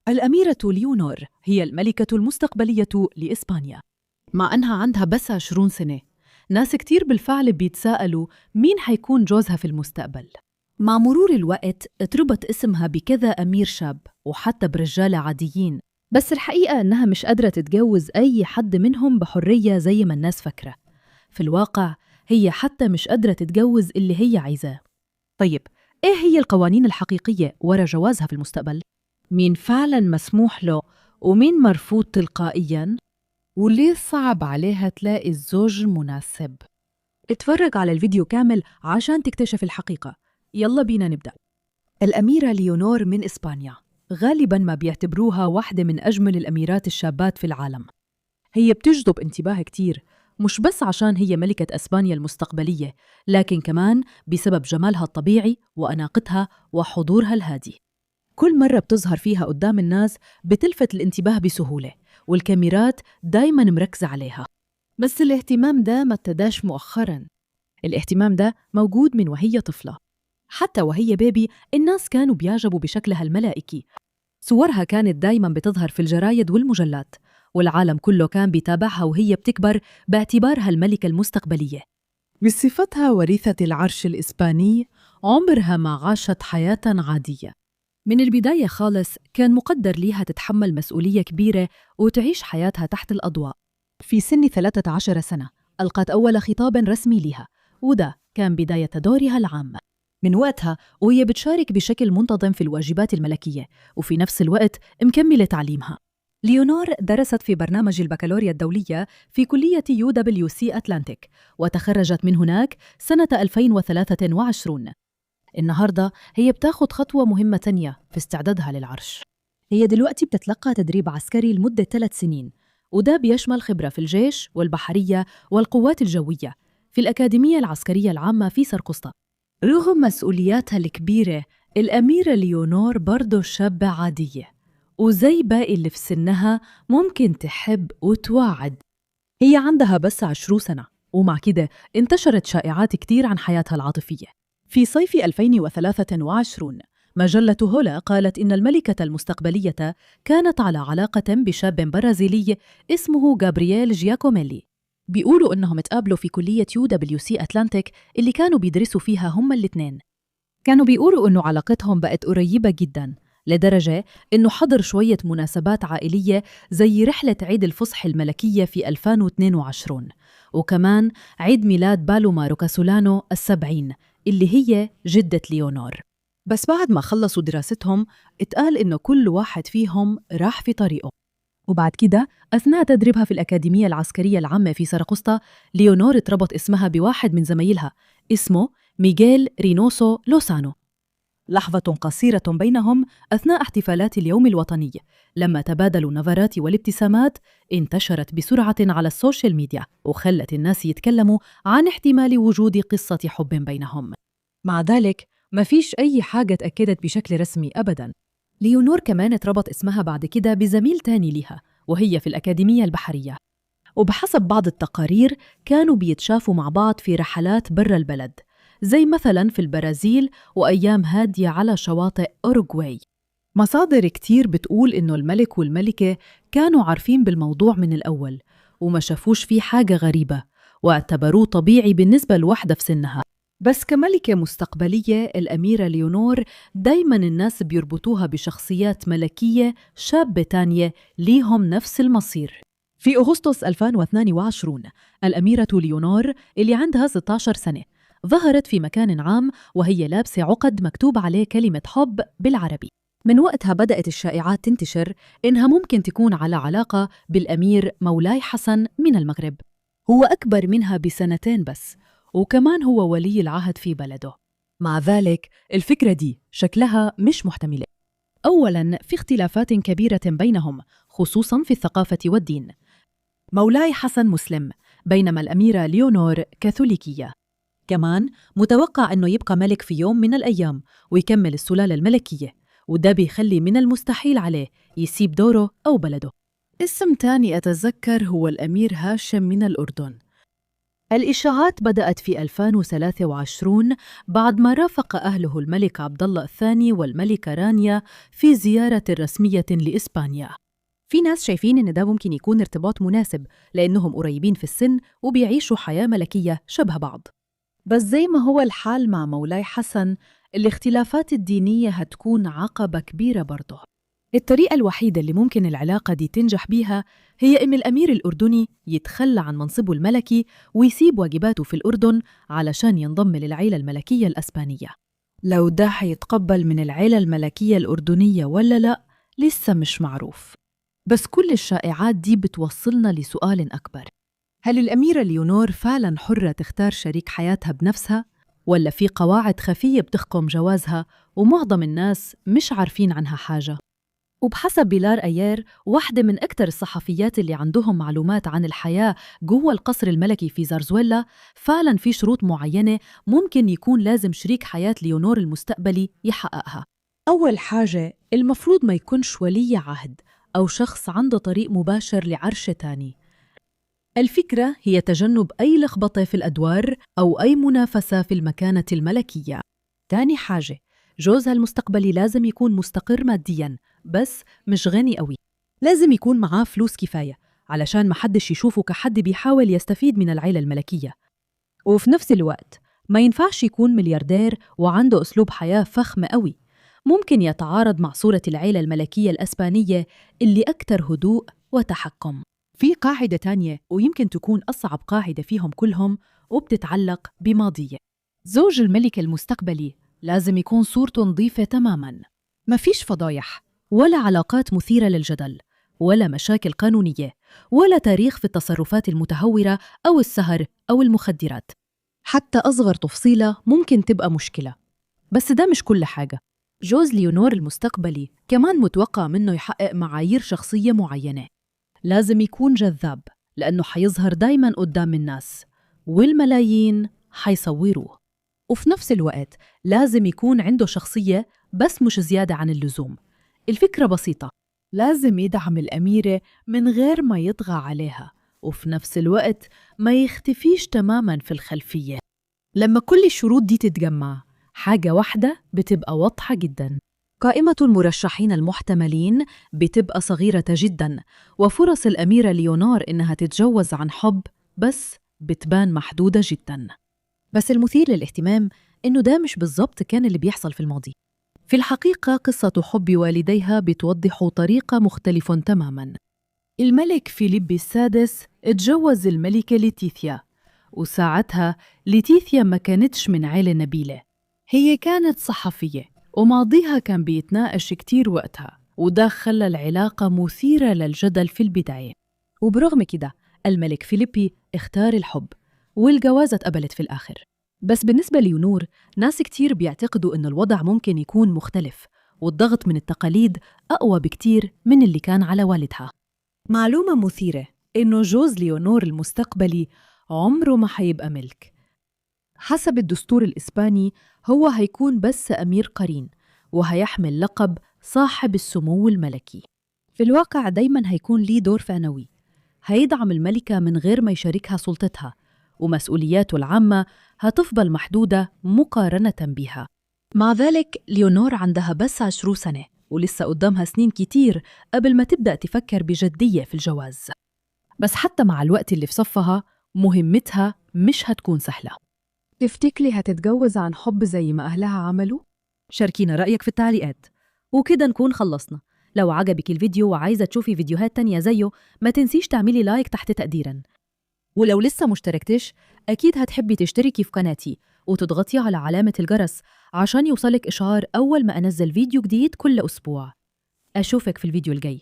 الأميرة ليونور هي الملكة المستقبلية لإسبانيا. مع أنها عندها بس 20 سنة، ناس كتير بالفعل بيتساءلوا مين حيكون جوزها في المستقبل. مع مرور الوقت اتربط اسمها بكذا أمير شاب وحتى برجالة عاديين، بس الحقيقة أنها مش قادرة تتجوز أي حد منهم بحرية زي ما الناس فكرة. في الواقع هي حتى مش قادرة تتجوز اللي هي عايزاه. طيب، إيه هي القوانين الحقيقية ورا جوازها في المستقبل؟ مين فعلاً مسموح له ومين مرفوض تلقائياً؟ وليه صعب عليها تلاقي الزوج المناسب؟ اتفرج على الفيديو كامل عشان تكتشف الحقيقة. يلا بينا نبدأ. الأميرة ليونور من إسبانيا غالباً ما بيعتبروها واحدة من أجمل الأميرات الشابات في العالم. هي بتجذب انتباه كتير، مش بس عشان هي ملكة أسبانيا المستقبلية، لكن كمان بسبب جمالها الطبيعي وأناقتها وحضورها الهادي. كل مرة بتظهر فيها قدام الناس بتلفت الانتباه بسهولة، والكاميرات دايماً مركزة عليها. بس الاهتمام ده ما ابتداش مؤخراً، الاهتمام ده موجود من وهي طفلة. حتى وهي بيبي الناس كانوا بيعجبوا بشكلها الملائكي. صورها كانت دايماً بتظهر في الجرايد والمجلات، والعالم كله كان بيتابعها وهي بتكبر باعتبارها الملكة المستقبلية. بصفتها وريثة العرش الإسباني، عمرها ما عاشت حياة عادية. من البداية خالص كان مقدر ليها تتحمل مسؤولية كبيرة وتعيش حياتها تحت الأضواء. في سن 13 سنة ألقت أول خطاب رسمي لها، وده كان بداية دورها العام. من وقتها وهي بتشارك بشكل منتظم في الواجبات الملكية، وفي نفس الوقت مكملة تعليمها. ليونور درست في برنامج البكالوريا الدولية في كلية UWC أتلانتيك، وتخرجت من هناك سنة 2023. النهاردة هي بتاخد خطوة مهمة تانية في استعدادها للعرش. هي دلوقتي بتتلقى تدريب عسكري لمدة 3 سنين، وده بيشمل خبرة في الجيش والبحرية والقوات الجوية في الأكاديمية العسكرية العامة في سرقسطة. رغم مسؤولياتها الكبيرة، الأميرة ليونور برضو شابة عادية، وزي باقي اللي في سنها ممكن تحب وتواعد. هي عندها بس 20 سنة، ومع كده انتشرت شائعات كتير عن حياتها العاطفية. في صيف 2023 مجلة هولا قالت إن الملكة المستقبلية كانت على علاقة بشاب برازيلي اسمه غابرييل جياكوميلي. بيقولوا إنهم اتقابلوا في كلية UWC أتلانتيك اللي كانوا بيدرسوا فيها هما الاثنين. كانوا بيقولوا إنه علاقتهم بقت قريبة جداً، لدرجة إنه حضر شوية مناسبات عائلية زي رحلة عيد الفصح الملكية في 2022، وكمان عيد ميلاد بالومارو كاسولانو 70 اللي هي جدة ليونور. بس بعد ما خلصوا دراستهم اتقال إنه كل واحد فيهم راح في طريقه. وبعد كده أثناء تدريبها في الأكاديمية العسكرية العامة في سرقسطة، ليونور اتربط اسمها بواحد من زمايلها اسمه ميغيل رينوسو لوسانو. لحظة قصيرة بينهم أثناء احتفالات اليوم الوطني، لما تبادلوا النظرات والابتسامات انتشرت بسرعة على السوشيال ميديا، وخلت الناس يتكلموا عن احتمال وجود قصة حب بينهم. مع ذلك ما فيش أي حاجة تأكدت بشكل رسمي أبداً. ليونور كمان اتربط اسمها بعد كده بزميل تاني لها وهي في الأكاديمية البحرية، وبحسب بعض التقارير كانوا بيتشافوا مع بعض في رحلات برا البلد، زي مثلا في البرازيل وأيام هادية على شواطئ أوروغواي. مصادر كتير بتقول إنه الملك والملكة كانوا عارفين بالموضوع من الأول، وما شافوش فيه حاجة غريبة، واعتبروه طبيعي بالنسبة لوحدة في سنها. بس كملكة مستقبلية، الأميرة ليونور دايماً الناس بيربطوها بشخصيات ملكية شابة تانية ليهم نفس المصير. في أغسطس 2022 الأميرة ليونور اللي عندها 16 سنة ظهرت في مكان عام وهي لابسة عقد مكتوب عليه كلمة حب بالعربي. من وقتها بدأت الشائعات تنتشر إنها ممكن تكون على علاقة بالأمير مولاي حسن من المغرب. هو أكبر منها ب2 بس، وكمان هو ولي العهد في بلده. مع ذلك الفكرة دي شكلها مش محتملة. أولاً في اختلافات كبيرة بينهم، خصوصاً في الثقافة والدين. مولاي حسن مسلم، بينما الأميرة ليونور كاثوليكية. كمان متوقع أنه يبقى ملك في يوم من الأيام ويكمل السلالة الملكية، وده بيخلي من المستحيل عليه يسيب دوره أو بلده. اسم تاني أتذكر هو الأمير هاشم من الأردن. الإشاعات بدأت في 2023 بعد ما رافق أهله الملك عبد الله الثاني والملكة رانيا في زيارة رسمية لإسبانيا. في ناس شايفين إن ده ممكن يكون ارتباط مناسب لأنهم قريبين في السن وبيعيشوا حياة ملكية شبه بعض. بس زي ما هو الحال مع مولاي حسن، الاختلافات الدينية هتكون عقبة كبيرة برضه. الطريقة الوحيدة اللي ممكن العلاقة دي تنجح بيها هي إن الأمير الأردني يتخلى عن منصبه الملكي ويسيب واجباته في الأردن علشان ينضم للعيلة الملكية الأسبانية. لو ده هيتقبل من العيلة الملكية الأردنية ولا لا لسه مش معروف. بس كل الشائعات دي بتوصلنا لسؤال أكبر: هل الأميرة ليونور فعلاً حرة تختار شريك حياتها بنفسها؟ ولا في قواعد خفية بتحكم جوازها ومعظم الناس مش عارفين عنها حاجة؟ وبحسب بيلار أيير، واحدة من أكثر الصحفيات اللي عندهم معلومات عن الحياة جوا القصر الملكي في زرزويلا، فعلاً في شروط معينة ممكن يكون لازم شريك حياة ليونور المستقبلي يحققها. أول حاجة، المفروض ما يكونش ولي عهد أو شخص عنده طريق مباشر لعرش تاني. الفكرة هي تجنب أي لخبطة في الأدوار أو أي منافسة في المكانة الملكية. تاني حاجة، جوزها المستقبلي لازم يكون مستقر مادياً بس مش غني قوي. لازم يكون معاه فلوس كفاية علشان محدش يشوفه كحد بيحاول يستفيد من العيلة الملكية. وفي نفس الوقت ما ينفعش يكون ملياردير وعنده أسلوب حياة فخم قوي، ممكن يتعارض مع صورة العيلة الملكية الأسبانية اللي أكثر هدوء وتحكم. في قاعدة تانية ويمكن تكون أصعب قاعدة فيهم كلهم وبتتعلق بماضية. زوج الملك المستقبلي لازم يكون صورته نظيفة تماماً، ما فيش فضايح ولا علاقات مثيرة للجدل ولا مشاكل قانونية ولا تاريخ في التصرفات المتهورة أو السهر أو المخدرات. حتى أصغر تفصيلة ممكن تبقى مشكلة. بس ده مش كل حاجة. جوز ليونور المستقبلي كمان متوقع منه يحقق معايير شخصية معينة. لازم يكون جذاب لأنه حيظهر دايماً قدام الناس والملايين حيصوروه. وفي نفس الوقت لازم يكون عنده شخصية بس مش زيادة عن اللزوم. الفكرة بسيطة، لازم يدعم الأميرة من غير ما يطغى عليها وفي نفس الوقت ما يختفيش تماماً في الخلفية. لما كل الشروط دي تتجمع، حاجة واحدة بتبقى واضحة جداً: قائمة المرشحين المحتملين بتبقى صغيرة جداً، وفرص الأميرة ليونور إنها تتجوز عن حب بس بتبان محدودة جداً. بس المثير للاهتمام إنه ده مش بالضبط كان اللي بيحصل في الماضي. في الحقيقة قصة حب والديها بتوضح طريقة مختلفة تماماً. الملك فيليب السادس اتجوز الملكة ليتيثيا، وساعتها ليتيثيا ما كانتش من عيلة نبيلة، هي كانت صحفية وماضيها كان بيتناقش كتير وقتها، وده خلى العلاقة مثيرة للجدل في البداية. وبرغم كده الملك فيليبي اختار الحب والجوازة اتقبلت في الآخر. بس بالنسبة ليونور، ناس كتير بيعتقدوا إن الوضع ممكن يكون مختلف والضغط من التقاليد أقوى بكتير من اللي كان على والدها. معلومة مثيرة إنه جوز ليونور المستقبلي عمره ما حيبقى ملك. حسب الدستور الإسباني هو هيكون بس أمير قرين وهيحمل لقب صاحب السمو الملكي. في الواقع دايماً هيكون ليه دور ثانوي، هيدعم الملكة من غير ما يشاركها سلطتها، ومسؤولياته العامة هتفضل محدودة مقارنة بها. مع ذلك ليونور عندها بس 10 سنة ولسه قدامها سنين كتير قبل ما تبدأ تفكر بجدية في الجواز. بس حتى مع الوقت اللي في صفها مهمتها مش هتكون سهلة. تفتكري هتتجوز عن حب زي ما أهلها عملوا؟ شاركينا رأيك في التعليقات. وكده نكون خلصنا. لو عجبك الفيديو وعايزة تشوفي فيديوهات تانية زيه، ما تنسيش تعملي لايك تحت تقديراً. ولو لسه مشتركتش، أكيد هتحبي تشتركي في قناتي وتضغطي على علامة الجرس عشان يوصلك إشعار أول ما أنزل فيديو جديد كل أسبوع. أشوفك في الفيديو الجاي.